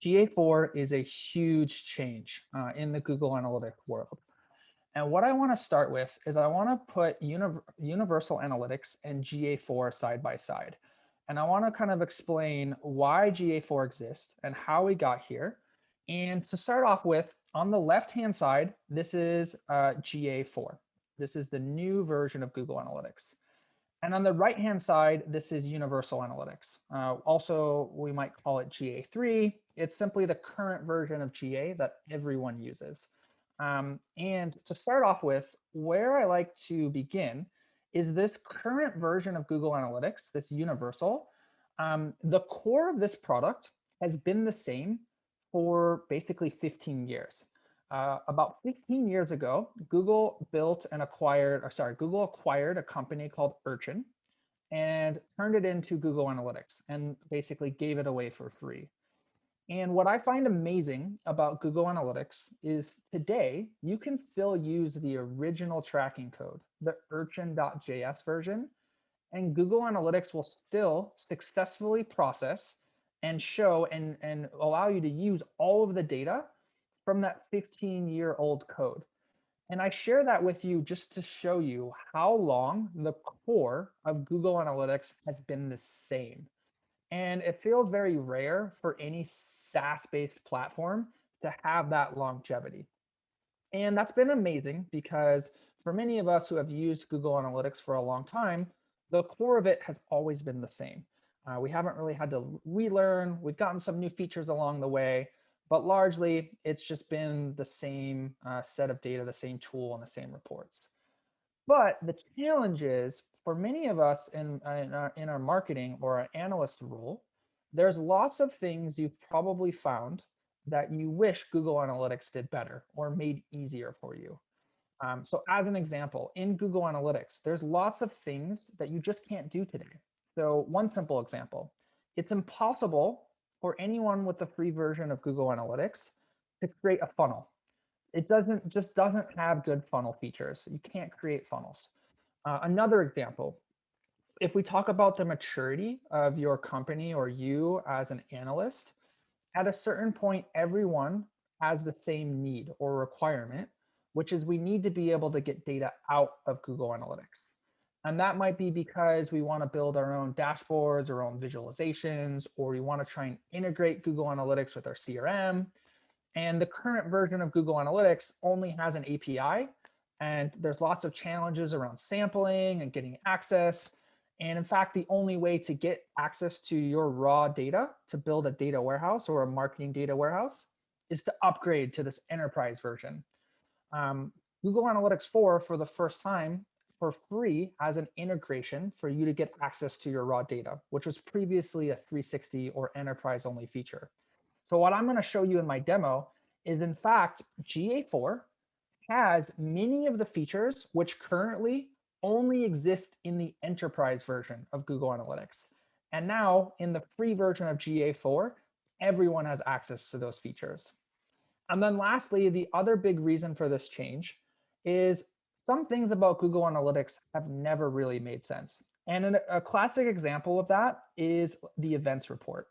GA4 is a huge change in the Google Analytics world. And what I want to start with is I want to put Universal Analytics and GA4 side by side. And I want to kind of explain why GA4 exists and how we got here. And to start off with, on the left-hand side, this is GA4. This is the new version of Google Analytics. And on the right-hand side, this is Universal Analytics. Also, we might call it GA3. It's simply the current version of GA that everyone uses. And to start off with, where I like to begin is this current version of Google Analytics, this Universal. The core of this product has been the same for basically 15 years. About 15 years ago, Google acquired a company called Urchin and turned it into Google Analytics and basically gave it away for free. And what I find amazing about Google Analytics is today you can still use the original tracking code, the urchin.js version, and Google Analytics will still successfully process and show and allow you to use all of the data from that 15-year-old code. And I share that with you just to show you how long the core of Google Analytics has been the same. And it feels very rare for any SaaS-based platform to have that longevity. And that's been amazing because for many of us who have used Google Analytics for a long time, the core of it has always been the same. We haven't really had to relearn. We've gotten some new features along the way, but largely it's just been the same set of data, the same tool, and the same reports. But the challenge is for many of us in our marketing or our analyst role, there's lots of things you've probably found that you wish Google Analytics did better or made easier for you. So as an example, in Google Analytics, there's lots of things that you just can't do today. So one simple example, it's impossible for anyone with the free version of Google Analytics to create a funnel. It just doesn't have good funnel features. You can't create funnels. Another example, if we talk about the maturity of your company or you as an analyst, at a certain point, everyone has the same need or requirement, which is we need to be able to get data out of Google Analytics. And that might be because we want to build our own dashboards, our own visualizations, or we want to try and integrate Google Analytics with our CRM. And the current version of Google Analytics only has an API, and there's lots of challenges around sampling and getting access. And in fact, the only way to get access to your raw data to build a data warehouse or a marketing data warehouse is to upgrade to this enterprise version. Google Analytics 4, for the first time, for free, has an integration for you to get access to your raw data, which was previously a 360 or enterprise only feature. So what I'm going to show you in my demo is, in fact, GA4 has many of the features which currently only exist in the enterprise version of Google Analytics. And now in the free version of GA4, everyone has access to those features. And then lastly, the other big reason for this change is some things about Google Analytics have never really made sense. And a classic example of that is the events report.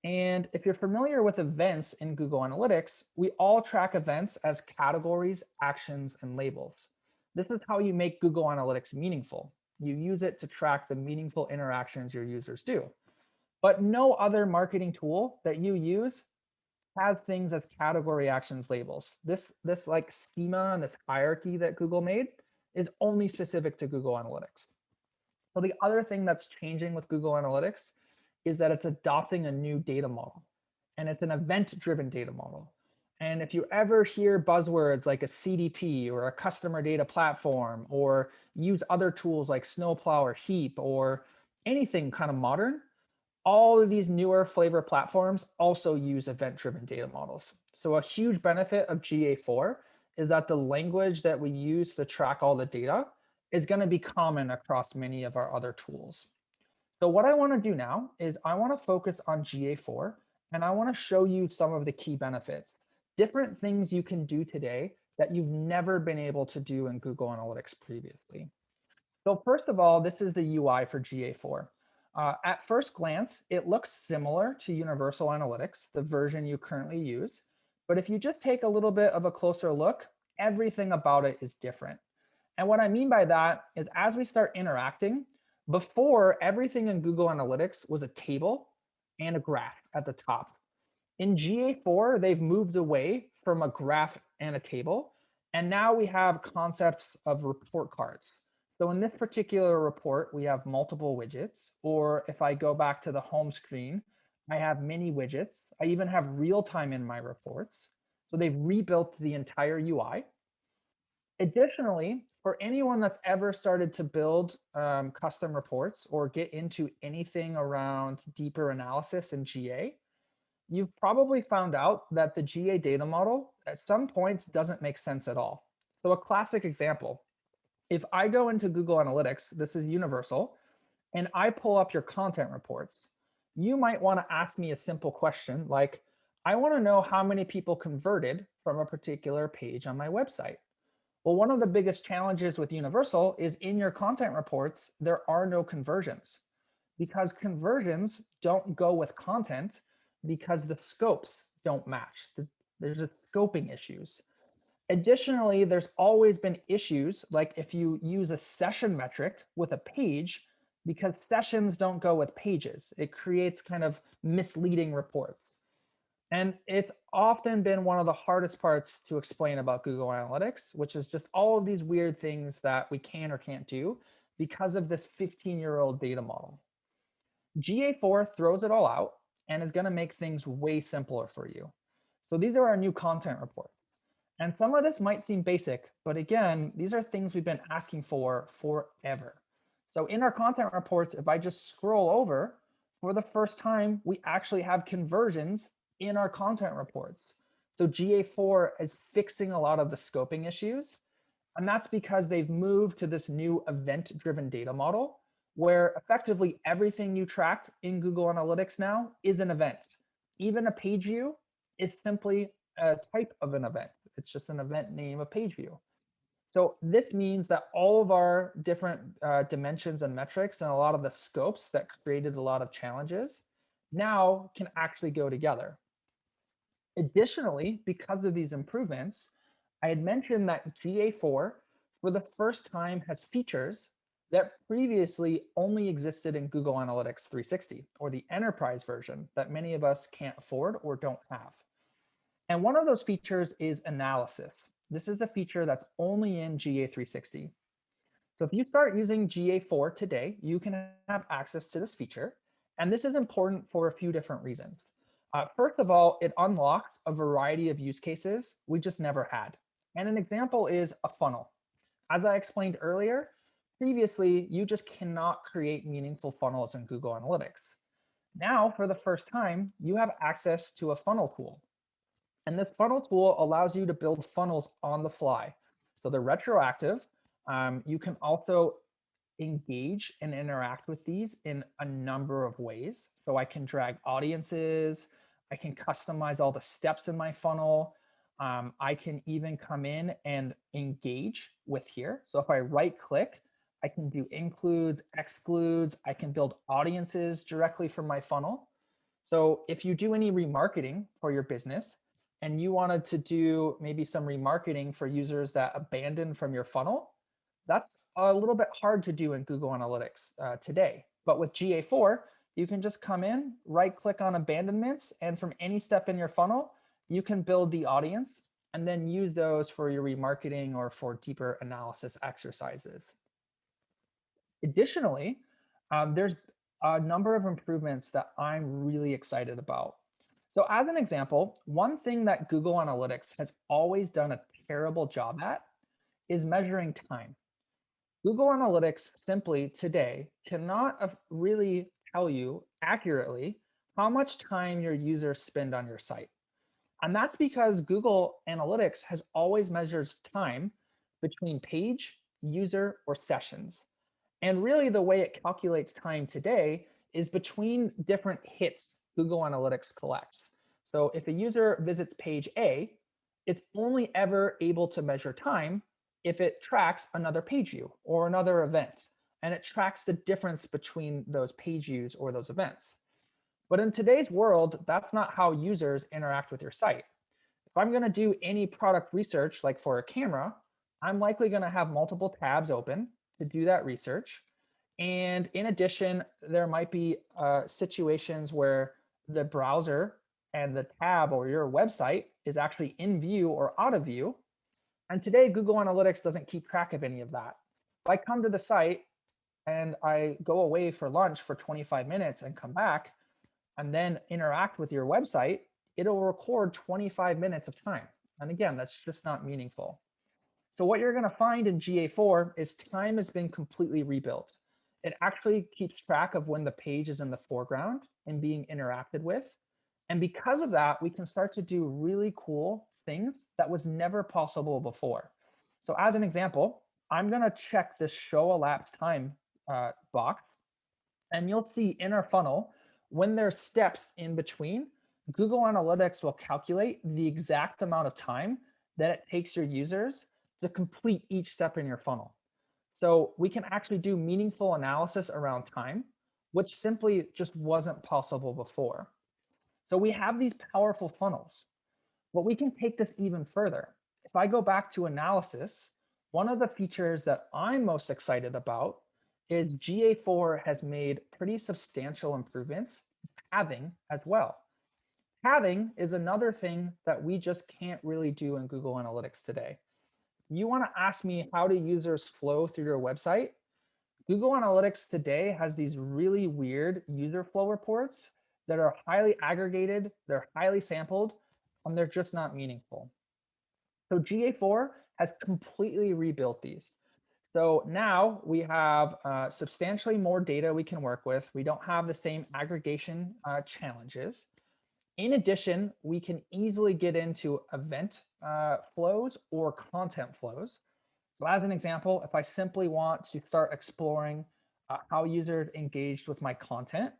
And if you're familiar with events in Google Analytics, we all track events as categories, actions, and labels. This is how you make Google Analytics meaningful. You use it to track the meaningful interactions your users do. But no other marketing tool that you use has things as category, actions, labels. This like schema and this hierarchy that Google made is only specific to Google Analytics. So the other thing that's changing with Google Analytics is that it's adopting a new data model, and it's an event-driven data model. And if you ever hear buzzwords like a CDP or a customer data platform, or use other tools like Snowplow or Heap or anything kind of modern, all of these newer flavor platforms also use event-driven data models. So a huge benefit of GA4 is that the language that we use to track all the data is going to be common across many of our other tools. So what I want to do now is I want to focus on GA4, and I want to show you some of the key benefits, different things you can do today that you've never been able to do in Google Analytics previously. So first of all, this is the UI for GA4. At first glance, it looks similar to Universal Analytics, the version you currently use. But if you just take a little bit of a closer look, everything about it is different. And what I mean by that is as we start interacting, before everything in Google Analytics was a table and a graph at the top. In GA4, they've moved away from a graph and a table, and now we have concepts of report cards. So in this particular report, we have multiple widgets, or if I go back to the home screen, I have mini widgets. I even have real time in my reports. So they've rebuilt the entire UI. Additionally, for anyone that's ever started to build custom reports or get into anything around deeper analysis in GA, you've probably found out that the GA data model at some points doesn't make sense at all. So a classic example, if I go into Google Analytics, this is universal, and I pull up your content reports, you might want to ask me a simple question like, I want to know how many people converted from a particular page on my website. Well, one of the biggest challenges with Universal is in your content reports, there are no conversions because conversions don't go with content because the scopes don't match. There's a scoping issues. Additionally, there's always been issues like if you use a session metric with a page, because sessions don't go with pages. It creates kind of misleading reports. And it's often been one of the hardest parts to explain about Google Analytics, which is just all of these weird things that we can or can't do because of this 15-year-old data model. GA4 throws it all out and is going to make things way simpler for you. So these are our new content reports. And some of this might seem basic, but again, these are things we've been asking for forever. So in our content reports, if I just scroll over, for the first time, we actually have conversions in our content reports. So GA4 is fixing a lot of the scoping issues. And that's because they've moved to this new event-driven data model where effectively everything you track in Google Analytics now is an event. Even a page view is simply a type of an event. It's just an event name, a page view. So this means that all of our different dimensions and metrics and a lot of the scopes that created a lot of challenges now can actually go together. Additionally, because of these improvements, I had mentioned that GA4 for the first time has features that previously only existed in Google Analytics 360 or the enterprise version that many of us can't afford or don't have. And one of those features is analysis. This is a feature that's only in GA360. So if you start using GA4 today, you can have access to this feature. And this is important for a few different reasons. First of all, it unlocks a variety of use cases we just never had. And an example is a funnel. As I explained earlier, previously, you just cannot create meaningful funnels in Google Analytics. Now, for the first time, you have access to a funnel tool. And this funnel tool allows you to build funnels on the fly. So they're retroactive. You can also engage and interact with these in a number of ways. So I can drag audiences, I can customize all the steps in my funnel. I can even come in and engage with here. So if I right click, I can do includes, excludes, I can build audiences directly from my funnel. So if you do any remarketing for your business and you wanted to do maybe some remarketing for users that abandon from your funnel, that's a little bit hard to do in Google Analytics today. But with GA4, you can just come in, right click on abandonments, and from any step in your funnel, you can build the audience and then use those for your remarketing or for deeper analysis exercises. Additionally, there's a number of improvements that I'm really excited about. So as an example, one thing that Google Analytics has always done a terrible job at is measuring time. Google Analytics simply today cannot really tell you accurately how much time your users spend on your site. And that's because Google Analytics has always measured time between page, user, or sessions. And really the way it calculates time today is between different hits Google Analytics collects. So if a user visits page A, it's only ever able to measure time if it tracks another page view or another event. and it tracks the difference between those page views or those events. But in today's world, that's not how users interact with your site. If I'm going to do any product research, like for a camera, I'm likely going to have multiple tabs open to do that research. And in addition, there might be situations where the browser and the tab or your website is actually in view or out of view. And today, Google Analytics doesn't keep track of any of that. If I come to the site and I go away for lunch for 25 minutes and come back and then interact with your website, it'll record 25 minutes of time. And again, that's just not meaningful. So what you're going to find in GA4 is time has been completely rebuilt. It actually keeps track of when the page is in the foreground and being interacted with. And because of that, we can start to do really cool things that was never possible before. So as an example, I'm going to check this show elapsed time box, and you'll see in our funnel, when there's steps in between, Google Analytics will calculate the exact amount of time that it takes your users to complete each step in your funnel. So we can actually do meaningful analysis around time, which simply just wasn't possible before. So we have these powerful funnels, but we can take this even further. If I go back to analysis, one of the features that I'm most excited about is GA4 has made pretty substantial improvements to pathing as well. Pathing is another thing that we just can't really do in Google Analytics today. You want to ask me how do users flow through your website? Google Analytics today has these really weird user flow reports that are highly aggregated, they're highly sampled, and they're just not meaningful. So GA4 has completely rebuilt these. So now we have substantially more data we can work with. We don't have the same aggregation challenges. In addition, we can easily get into event flows or content flows. So as an example, if I simply want to start exploring how users engaged with my content,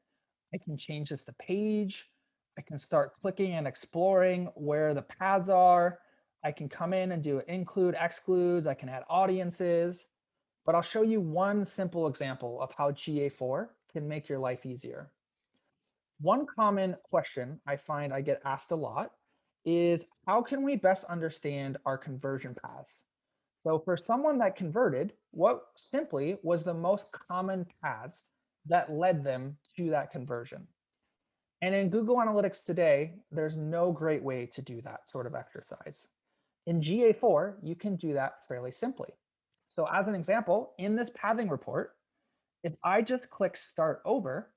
I can change this to page. I can start clicking and exploring where the paths are. I can come in and do include, excludes. I can add audiences. But I'll show you one simple example of how GA4 can make your life easier. One common question I find I get asked a lot is how can we best understand our conversion paths? So for someone that converted, what simply was the most common paths that led them to that conversion? And in Google Analytics today, there's no great way to do that sort of exercise. In GA4, you can do that fairly simply. So as an example, in this pathing report, if I just click start over,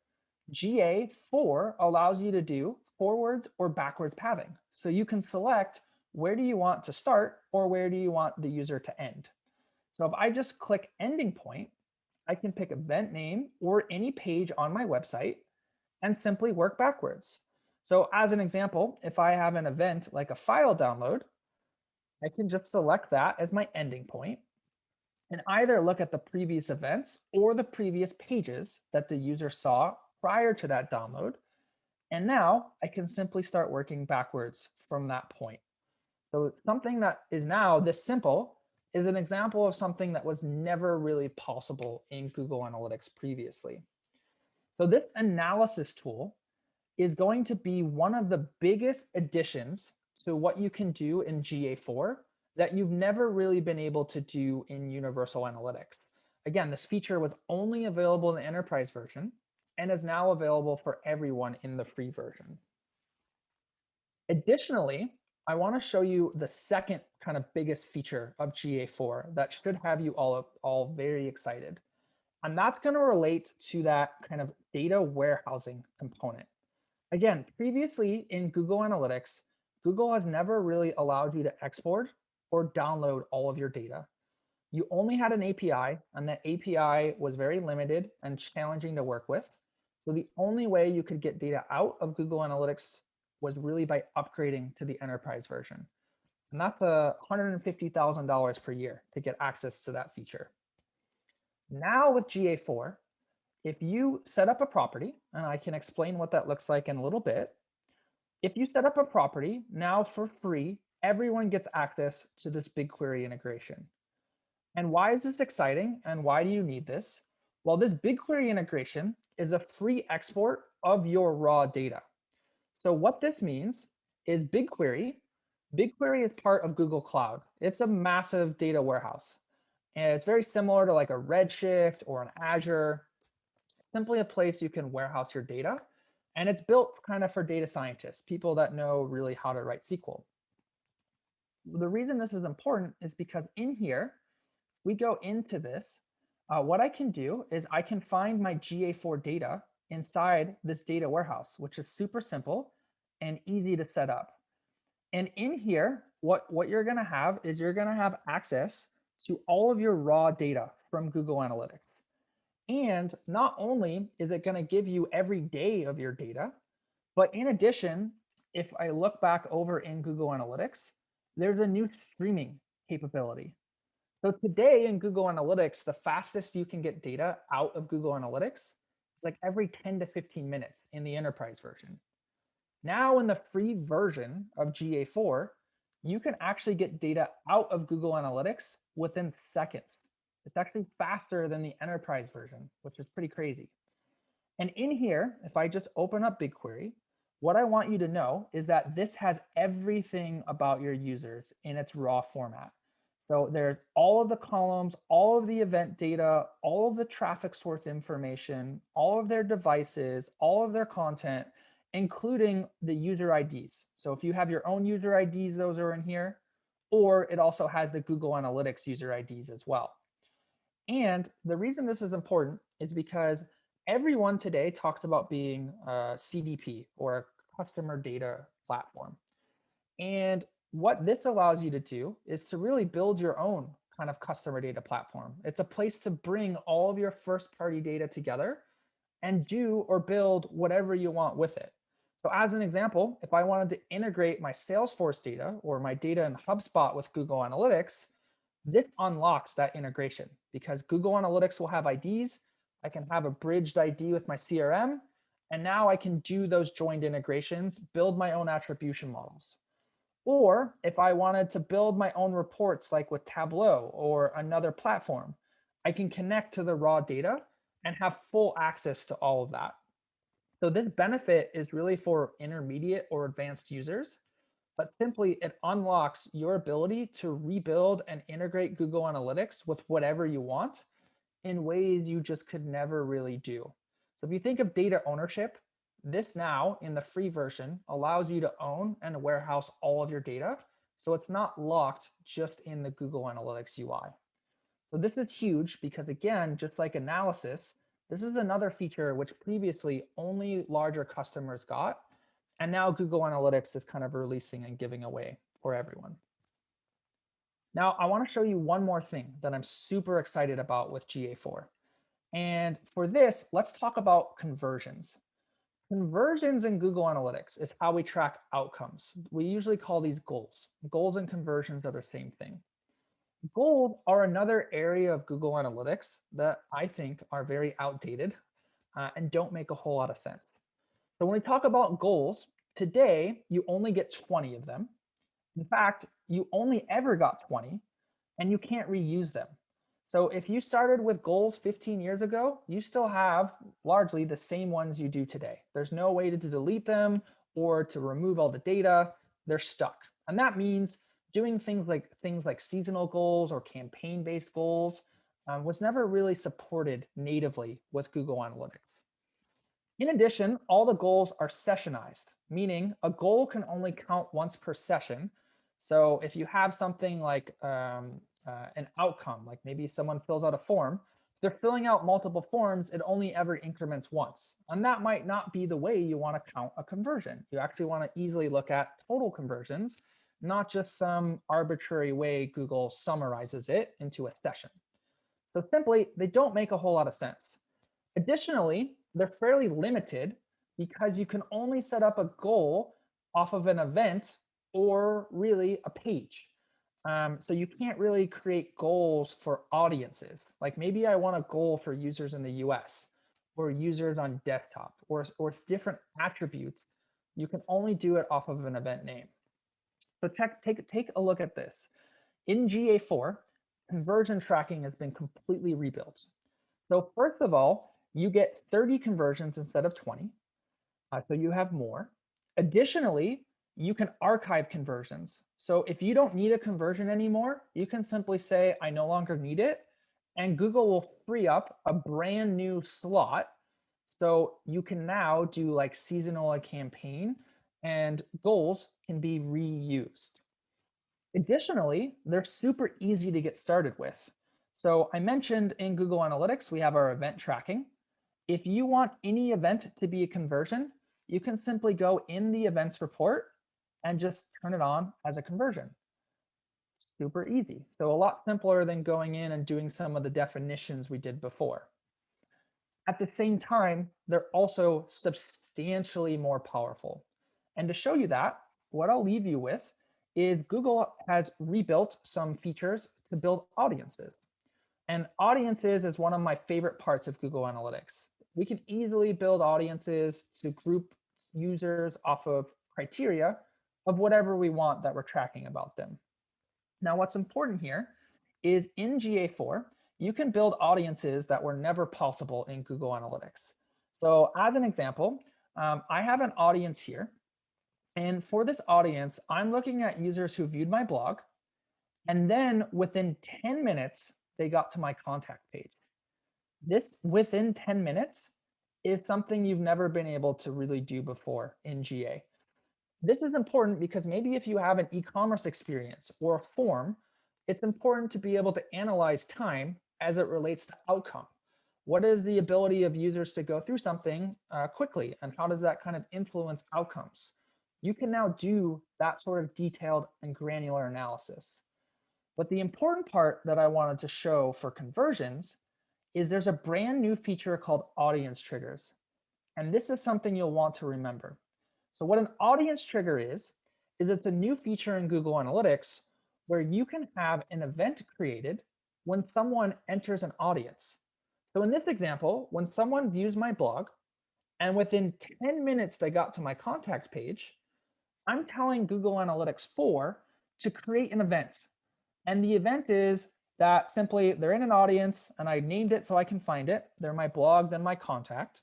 GA4 allows you to do forwards or backwards pathing. So you can select where do you want to start or where do you want the user to end. So if I just click ending point, I can pick event name or any page on my website and simply work backwards. So as an example, if I have an event like a file download, I can just select that as my ending point and either look at the previous events or the previous pages that the user saw prior to that download. And now I can simply start working backwards from that point. So something that is now this simple is an example of something that was never really possible in Google Analytics previously. So this analysis tool is going to be one of the biggest additions to what you can do in GA4 that you've never really been able to do in Universal Analytics. Again, this feature was only available in the enterprise version and is now available for everyone in the free version. Additionally, I want to show you the second kind of biggest feature of GA4 that should have you all very excited. And that's going to relate to that kind of data warehousing component. Again, previously in Google Analytics, Google has never really allowed you to export or download all of your data. You only had an API, and that API was very limited and challenging to work with. So the only way you could get data out of Google Analytics was really by upgrading to the enterprise version. And that's $150,000 per year to get access to that feature. Now with GA4, if you set up a property, and I can explain what that looks like in a little bit, if you set up a property now for free, everyone gets access to this BigQuery integration. And why is this exciting and why do you need this? Well, this BigQuery integration is a free export of your raw data. So what this means is BigQuery is part of Google Cloud. It's a massive data warehouse. And it's very similar to like a Redshift or an Azure, simply a place you can warehouse your data. And it's built kind of for data scientists, people that know really how to write SQL. The reason this is important is because in here, we go into this, what I can do is I can find my GA4 data inside this data warehouse, which is super simple and easy to set up. And in here, what you're going to have is you're going to have access to all of your raw data from Google Analytics. And not only is it going to give you every day of your data, but in addition, if I look back over in Google Analytics, there's a new streaming capability. So today in Google Analytics, the fastest you can get data out of Google Analytics is like every 10 to 15 minutes in the enterprise version. Now in the free version of GA4, you can actually get data out of Google Analytics within seconds. It's actually faster than the enterprise version, which is pretty crazy. And in here, if I just open up BigQuery, what I want you to know is that this has everything about your users in its raw format. So there's all of the columns, all of the event data, all of the traffic source information, all of their devices, all of their content, including the user IDs. So if you have your own user IDs, those are in here, or it also has the Google Analytics user IDs as well. And the reason this is important is because everyone today talks about being a CDP or a customer data platform. And what this allows you to do is to really build your own kind of customer data platform. It's a place to bring all of your first party data together and do or build whatever you want with it. So as an example, if I wanted to integrate my Salesforce data or my data in HubSpot with Google Analytics, this unlocks that integration because Google Analytics will have IDs. I can have a bridged ID with my CRM, and now I can do those joined integrations, build my own attribution models. Or if I wanted to build my own reports like with Tableau or another platform, I can connect to the raw data and have full access to all of that. So this benefit is really for intermediate or advanced users, but simply it unlocks your ability to rebuild and integrate Google Analytics with whatever you want in ways you just could never really do. So if you think of data ownership, this now in the free version allows you to own and warehouse all of your data. So it's not locked just in the Google Analytics UI. So this is huge because again, just like analysis, this is another feature which previously only larger customers got. And now Google Analytics is kind of releasing and giving away for everyone. Now, I want to show you one more thing that I'm super excited about with GA4. And for this, let's talk about conversions. Conversions in Google Analytics is how we track outcomes. We usually call these goals. Goals and conversions are the same thing. Goals are another area of Google Analytics that I think are very outdated and don't make a whole lot of sense. So when we talk about goals, today you only get 20 of them. In fact, you only ever got 20 and you can't reuse them. So if you started with goals 15 years ago, you still have largely the same ones you do today. There's no way to delete them or to remove all the data. They're stuck. And that means doing things like seasonal goals or campaign-based goals was never really supported natively with Google Analytics. In addition, all the goals are sessionized, meaning a goal can only count once per session. So if you have something like an outcome, like maybe someone fills out a form, if they're filling out multiple forms, it only ever increments once. And that might not be the way you want to count a conversion. You actually want to easily look at total conversions, not just some arbitrary way Google summarizes it into a session. So simply, they don't make a whole lot of sense. Additionally, they're fairly limited because you can only set up a goal off of an event or really a page. So you can't really create goals for audiences. Like maybe I want a goal for users in the US or users on desktop or different attributes. You can only do it off of an event name. So take a look at this. In GA4, conversion tracking has been completely rebuilt. So first of all, you get 30 conversions instead of 20. So you have more. Additionally, you can archive conversions. So if you don't need a conversion anymore, you can simply say, I no longer need it. And Google will free up a brand new slot. So you can now do like seasonal campaign and goals can be reused. Additionally, they're super easy to get started with. So I mentioned in Google Analytics, we have our event tracking. If you want any event to be a conversion, you can simply go in the events report and just turn it on as a conversion. Super easy. So a lot simpler than going in and doing some of the definitions we did before. At the same time, they're also substantially more powerful. And to show you that, what I'll leave you with is Google has rebuilt some features to build audiences. And audiences is one of my favorite parts of Google Analytics. We can easily build audiences to group users off of criteria of whatever we want that we're tracking about them. Now, what's important here is in GA4, you can build audiences that were never possible in Google Analytics. So as an example, I have an audience here. And for this audience, I'm looking at users who viewed my blog. And then within 10 minutes, they got to my contact page. This within 10 minutes is something you've never been able to really do before in GA. This is important because maybe if you have an e-commerce experience or a form, it's important to be able to analyze time as it relates to outcome. What is the ability of users to go through something quickly, and how does that kind of influence outcomes? You can now do that sort of detailed and granular analysis. But the important part that I wanted to show for conversions is there's a brand new feature called audience triggers. And this is something you'll want to remember. So what an audience trigger is it's a new feature in Google Analytics where you can have an event created when someone enters an audience. So in this example, when someone views my blog and within 10 minutes they got to my contact page, I'm telling Google Analytics 4 to create an event. And the event is that simply they're in an audience and I named it so I can find it. They're my blog, then my contact.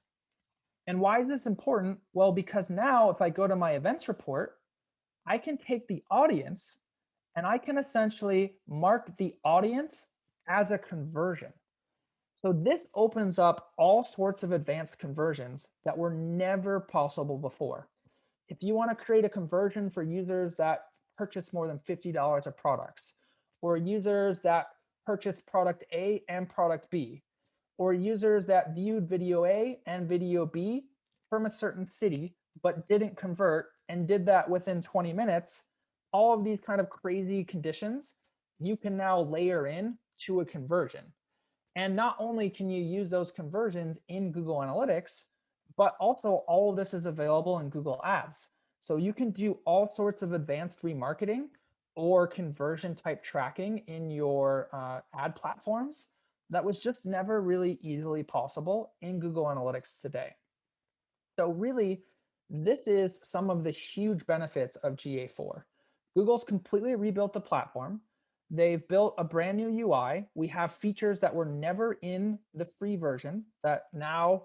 And why is this important? Well, because now if I go to my events report, I can take the audience and I can essentially mark the audience as a conversion. So this opens up all sorts of advanced conversions that were never possible before. If you want to create a conversion for users that purchase more than $50 of products, or users that purchase product A and product B, or users that viewed video A and video B from a certain city, but didn't convert and did that within 20 minutes, all of these kind of crazy conditions, you can now layer in to a conversion. And not only can you use those conversions in Google Analytics, but also all of this is available in Google Ads. So you can do all sorts of advanced remarketing or conversion type tracking in your ad platforms that was just never really easily possible in Google Analytics today. So really, this is some of the huge benefits of GA4. Google's completely rebuilt the platform. They've built a brand new UI. We have features that were never in the free version that now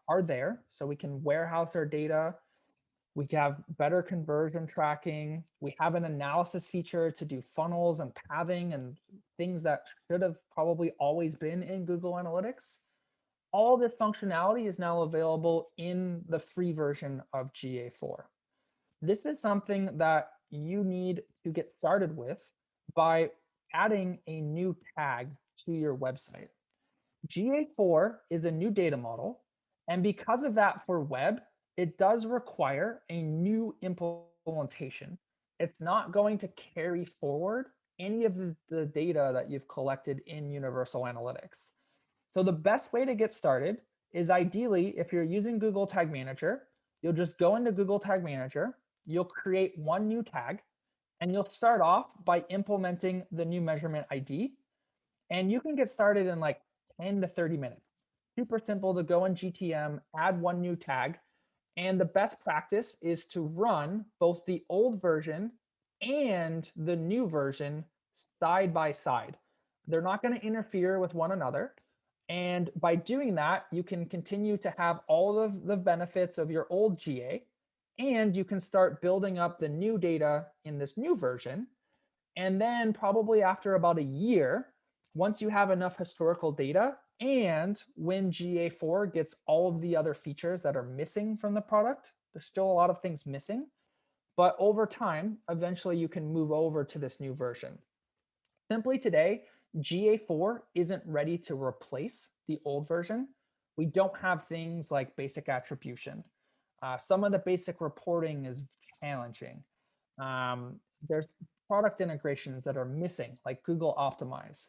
are there. So we can warehouse our data. We have better conversion tracking. We have an analysis feature to do funnels and pathing and things that should have probably always been in Google Analytics. All this functionality is now available in the free version of GA4. This is something that you need to get started with by adding a new tag to your website. GA4 is a new data model, and because of that for web, it does require a new implementation. It's not going to carry forward any of the data that you've collected in Universal Analytics. So the best way to get started is ideally, if you're using Google Tag Manager, you'll just go into Google Tag Manager, you'll create one new tag, and you'll start off by implementing the new measurement ID. And you can get started in like 10 to 30 minutes. Super simple to go in GTM, add one new tag. And the best practice is to run both the old version and the new version side by side. They're not going to interfere with one another. And by doing that, you can continue to have all of the benefits of your old GA, and you can start building up the new data in this new version. And then probably after about a year, once you have enough historical data, and when GA4 gets all of the other features that are missing from the product, there's still a lot of things missing, but over time, eventually you can move over to this new version. Simply today, GA4 isn't ready to replace the old version. We don't have things like basic attribution. Some of the basic reporting is challenging. There's product integrations that are missing, like Google Optimize.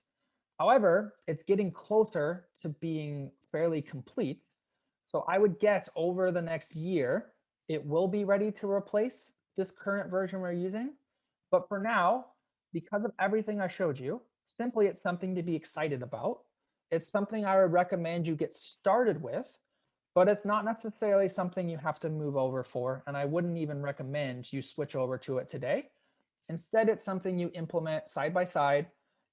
However, it's getting closer to being fairly complete. So I would guess over the next year, it will be ready to replace this current version we're using. But for now, because of everything I showed you, simply it's something to be excited about. It's something I would recommend you get started with, but it's not necessarily something you have to move over for. And I wouldn't even recommend you switch over to it today. Instead, it's something you implement side by side.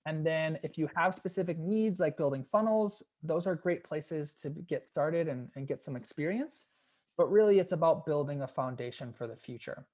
And then if you have specific needs like building funnels, those are great places to get started and get some experience. But really, it's about building a foundation for the future.